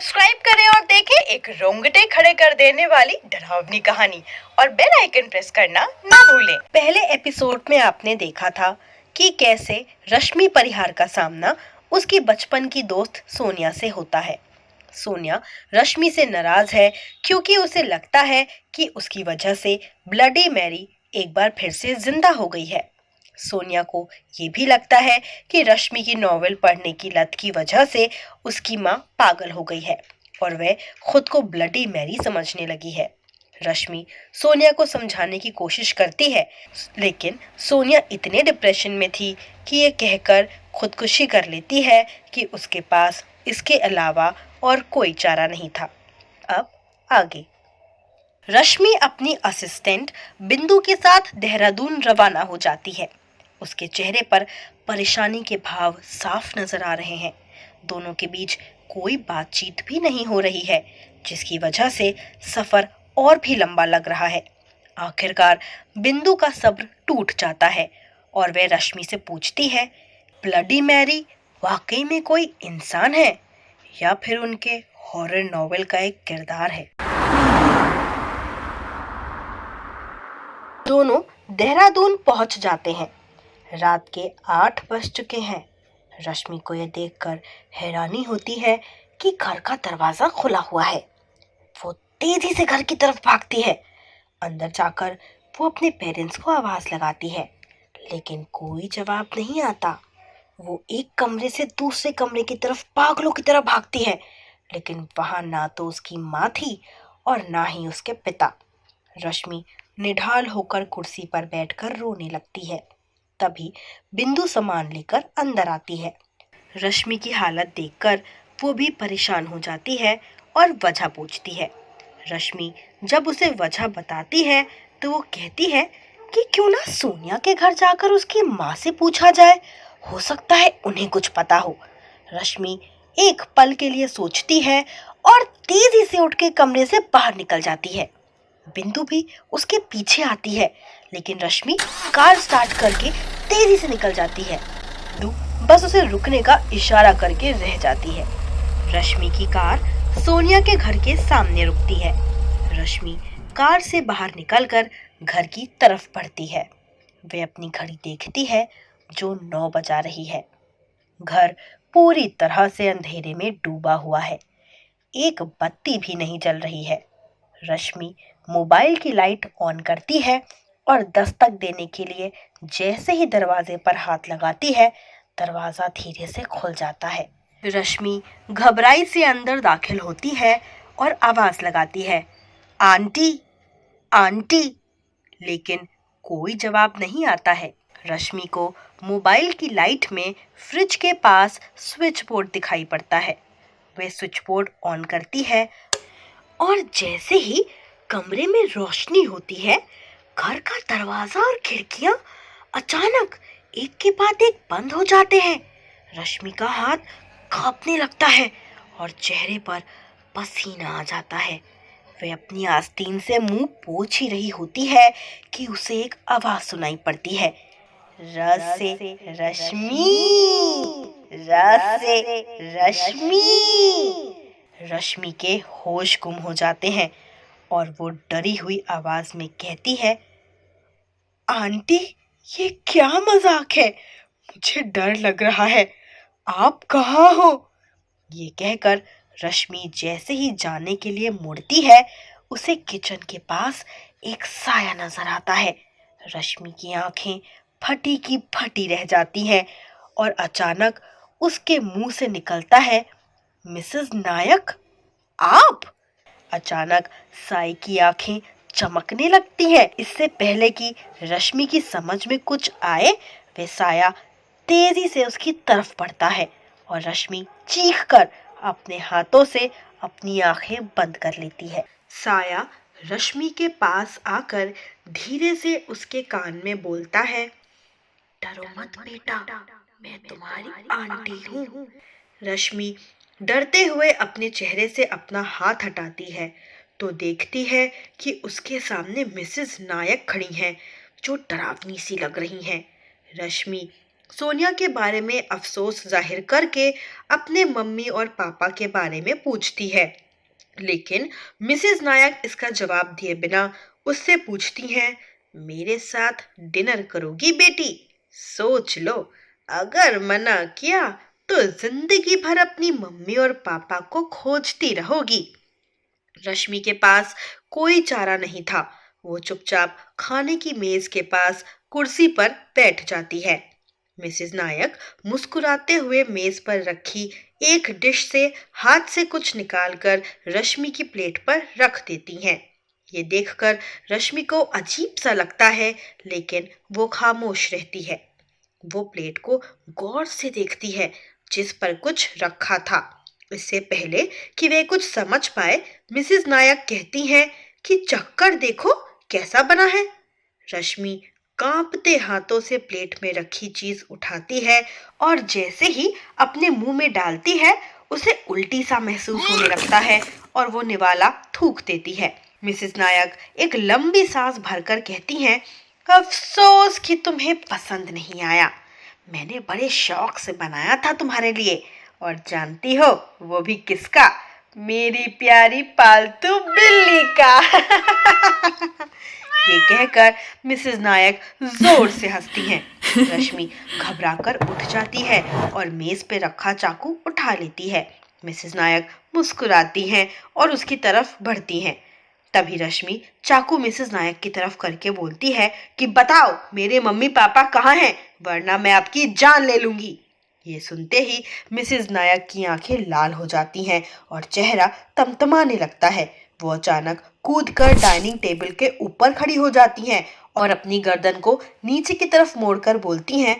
Subscribe करें और देखें एक रोंगटे खड़े कर देने वाली डरावनी कहानी और बेल आइकन प्रेस करना ना भूलें। पहले एपिसोड में आपने देखा था कि कैसे रश्मि परिहार का सामना उसकी बचपन की दोस्त सोनिया से होता है। सोनिया रश्मि से नाराज है क्योंकि उसे लगता है कि उसकी वजह से ब्लडी मैरी एक बार फिर से जिंदा हो गई है। सोनिया को ये भी लगता है कि रश्मि की नॉवेल पढ़ने की लत की वजह से उसकी माँ पागल हो गई है और वह खुद को ब्लडी मैरी समझने लगी है। रश्मि सोनिया को समझाने की कोशिश करती है, लेकिन सोनिया इतने डिप्रेशन में थी कि ये कहकर खुदकुशी कर लेती है कि उसके पास इसके अलावा और कोई चारा नहीं था। अब आगे। रश्मि अपनी असिस्टेंट बिंदु के साथ देहरादून रवाना हो जाती है। उसके चेहरे पर परेशानी के भाव साफ नजर आ रहे हैं। दोनों के बीच कोई बातचीत भी नहीं हो रही है, जिसकी वजह से सफर और भी लंबा लग रहा है। आखिरकार बिंदु का सब्र टूट जाता है और वह रश्मि से पूछती है, ब्लडी मैरी वाकई में कोई इंसान है या फिर उनके हॉरर नॉवेल का एक किरदार है? दोनों देहरादून पहुंच जाते हैं। रात के 8 बज चुके हैं। रश्मि को यह देखकर हैरानी होती है कि घर का दरवाजा खुला हुआ है। वो तेजी से घर की तरफ भागती है। अंदर जाकर वो अपने पेरेंट्स को आवाज लगाती है, लेकिन कोई जवाब नहीं आता। वो एक कमरे से दूसरे कमरे की तरफ पागलों की तरह भागती है, लेकिन वहां ना तो उसकी माँ थी और ना ही उसके पिता। रश्मि निढाल होकर कुर्सी पर बैठकर रोने लगती है। तभी बिंदु सामान लेकर अंदर आती है। रश्मि की हालत देखकर वो भी परेशान हो जाती है और वजह पूछती है। रश्मि जब उसे वजह बताती है तो वो कहती है कि क्यों ना सोनिया के घर जाकर उसकी माँ से पूछा जाए, हो सकता है उन्हें कुछ पता हो। रश्मि एक पल के लिए सोचती है और तेजी से उठ के कमरे से बाहर निकल जाती है। बिंदु भी उसके पीछे आती है, लेकिन रश्मि कार स्टार्ट करके तेजी से निकल जाती है। बिंदु बस उसे रुकने का इशारा करके रह जाती है। रश्मि की कार सोनिया के घर के सामने रुकती है। रश्मि कार से बाहर निकलकर घर की तरफ बढ़ती है। वे अपनी घड़ी देखती है जो 9 बजा रही है। घर पूरी तरह से अंधेरे में डूबा हुआ है। एक बत्ती भी नहीं जल रही है। रश्मि मोबाइल की लाइट ऑन करती है और दस्तक देने के लिए जैसे ही दरवाजे पर हाथ लगाती है, दरवाजा धीरे से खुल जाता है। रश्मि घबराई से अंदर दाखिल होती है और आवाज लगाती है, आंटी, आंटी, लेकिन कोई जवाब नहीं आता है। रश्मि को मोबाइल की लाइट में फ्रिज के पास स्विच बोर्ड दिखाई पड़ता है। वह स्विच बोर्ड ऑन करती है और जैसे ही कमरे में रोशनी होती है, घर का दरवाजा और खिड़कियां अचानक एक के बाद एक बंद हो जाते हैं। रश्मि का हाथ कांपने लगता है और चेहरे पर पसीना आ जाता है। वह अपनी आस्तीन से मुंह पोंछ ही रही होती है कि उसे एक आवाज सुनाई पड़ती है, रस से रश्मि, रस से रश्मि। रश्मि के होश गुम हो जाते हैं और वो डरी हुई आवाज में कहती है, आंटी, ये क्या मजाक है? मुझे डर लग रहा है। आप कहाँ हो? ये कहकर रश्मि जैसे ही जाने के लिए मुड़ती है, उसे किचन के पास एक साया नजर आता है। रश्मि की आंखें फटी की फटी रह जाती हैं और अचानक उसके मुंह से निकलता है, मिसेस नायक, आप? अचानक साई की आंखें चमकने लगती हैं। इससे पहले कि रश्मि की समझ में कुछ आए, वह साया तेजी से उसकी तरफ बढ़ता है और रश्मि चीखकर अपने हाथों से अपनी आंखें बंद कर लेती है। साया रश्मि के पास आकर धीरे से उसके कान में बोलता है, डरो मत बेटा, मैं तुम्हारी आंटी हूँ। रश्मि डरते हुए अपने चेहरे से अपना हाथ हटाती है तो देखती है कि उसके सामने मिसेस नायक खड़ी हैं, जो डरावनी सी लग रही हैं। रश्मि सोनिया के बारे में अफसोस जाहिर करके अपने मम्मी और पापा के बारे में पूछती है। लेकिन मिसेस नायक इसका जवाब दिए बिना उससे पूछती हैं, मेरे साथ डिनर करोगी बेटी? सोच लो, अगर मना किया तो जिंदगी भर अपनी मम्मी और पापा को खोजती रहोगी। रश्मि के पास कोई चारा नहीं था। वो चुपचाप खाने की मेज के पास कुर्सी पर बैठ जाती है। मिसेस नायक मुस्कुराते हुए मेज पर रखी एक डिश से हाथ से कुछ निकालकर रश्मि की प्लेट पर रख देती हैं। ये देखकर रश्मि को अजीब सा लगता है, लेकिन वो खामोश रहती है। वो प्लेट को गौर से देखती है जिस पर कुछ रखा था। इससे पहले कि वे कुछ समझ पाए, मिसेस नायक कहती हैं कि चक्कर देखो कैसा बना है। रश्मि कांपते हाथों से प्लेट में रखी चीज उठाती है और जैसे ही अपने मुंह में डालती है उसे उल्टी सा महसूस होने लगता है और वो निवाला थूक देती है। मिसेस नायक एक लंबी सांस भरकर कहती हैं, अफसोस कि तुम्हें पसंद नहीं आया। मैंने बड़े शौक से बनाया था तुम्हारे लिए, और जानती हो वो भी किसका? मेरी प्यारी पालतू बिल्ली का। ये कहकर मिसेस नायक जोर से हंसती हैं। रश्मि घबराकर उठ जाती है और मेज पे रखा चाकू उठा लेती है। मिसेस नायक मुस्कुराती हैं और उसकी तरफ बढ़ती हैं। तभी रश्मि चाकू मिसेस नायक की तरफ करके बोलती है कि बताओ मेरे मम्मी पापा कहाँ हैं, वरना मैं आपकी जान ले लूंगी। ये सुनते ही मिसेस नायक की आंखें लाल हो जाती हैं और चेहरा तमतमाने लगता है। वो अचानक कूदकर डाइनिंग टेबल के ऊपर खड़ी हो जाती हैं और अपनी गर्दन को नीचे की तरफ मोड़कर बोलती हैं,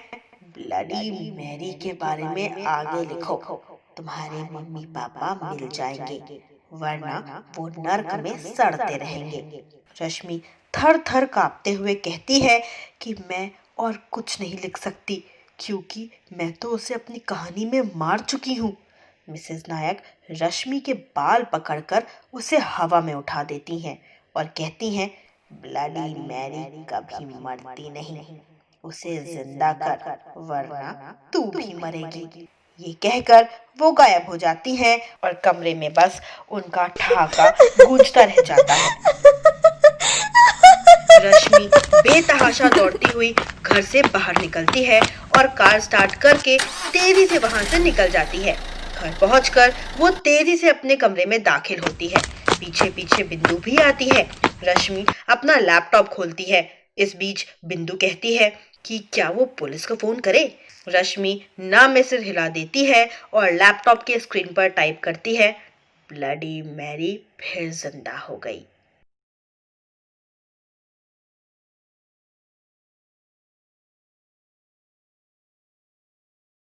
ब्लडी मैरी के बारे में आगे लिखो। तुम्हारे मम्मी पापा मिल जाएंगे, वरना वो नर्क में सड़ते रहेंगे। रश्मि थर थर कांपते हुए कहती है कि मैं और कुछ नहीं लिख सकती, क्योंकि मैं तो उसे अपनी कहानी में मार चुकी हूँ। मिसेस नायक रश्मि के बाल पकड़कर उसे हवा में उठा देती हैं और कहती हैं, ब्लडी मैरी कभी मरती नहीं, उसे जिंदा कर, वरना तू भी मरेगी। ये कहकर वो गायब हो जाती हैं और कमरे में बस उनका ठहाका गूंजता रह जाता है। रश्मि बेतहाशा दौड़ती हुई घर से बाहर निकलती है और कार स्टार्ट करके तेजी से वहां से निकल जाती है। घर पहुंचकर वो तेजी से अपने कमरे में दाखिल होती है। पीछे पीछे बिंदु भी आती है। रश्मि अपना लैपटॉप खोलती है। इस बीच बिंदु कहती है कि क्या वो पुलिस को फोन करे। रश्मि ना में सिर हिला देती है और लैपटॉप के स्क्रीन पर टाइप करती है, ब्लडी मैरी फिर जिंदा हो गई।